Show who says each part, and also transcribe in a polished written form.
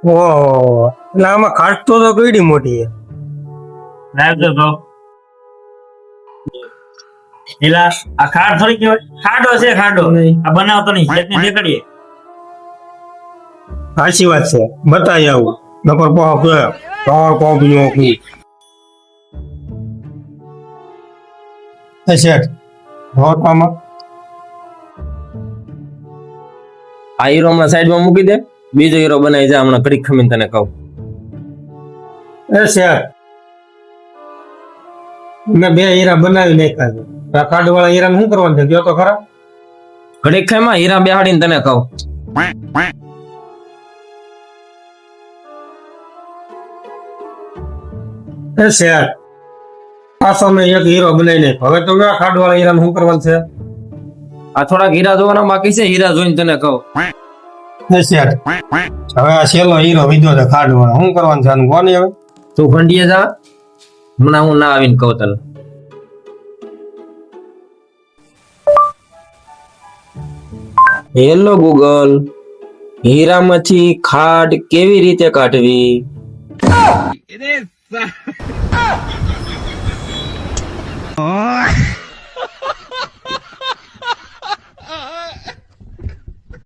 Speaker 1: ઓહો, એટલે આમાં કાઢતો તો કેડી મોટી છે.
Speaker 2: લાવજો તો એલા આ ખાડ થોડી કહેવાય, ખાડો છે ખાડો. આ બનાવતો નહીં, ચટણી દેખાડીએ.
Speaker 1: સાચી વાત છે, બતાવી આવું નકર પાવ કે પાવ પાવ પીવો કી શેઠ હોટમાં
Speaker 3: આ હીરો હમણાં સાઈડમાં મૂકી દે, બીજો હીરો બનાવી જા, હમણાં ઘડીક ખમીને તને કહું.
Speaker 1: એ શેઠ મેં 2 હીરા બનાવી નાખ્યા છે. આ કાઢ વાળા હીરા શું કરવાનું છે કયો તો ખરા.
Speaker 3: ઘડીક ખાઈમાં હીરા બેહાડીને તને કહું.
Speaker 1: એ શેઠ પાછો મેં એક હીરો બનાવી નાખ્યો. હવે તો આ કાઢ વાળા હીરા શું કરવાનું છે.
Speaker 3: આ થોડાક હીરા જોવાના બાકી છે, હીરા જોઈને તને કહું.
Speaker 1: એ શેઠ હવે આ છેલ્લો હીરો વિધો છે કાઢ વાળો, શું કરવાનું છે આનું કોની હવે.
Speaker 3: તું ફંડીએ જા, હમણાં હું ના આવીને કહું તને. હેલો ગૂગલ, હીરામાંથી ખાડ કેવી રીતે કાઢવી?
Speaker 4: Oh!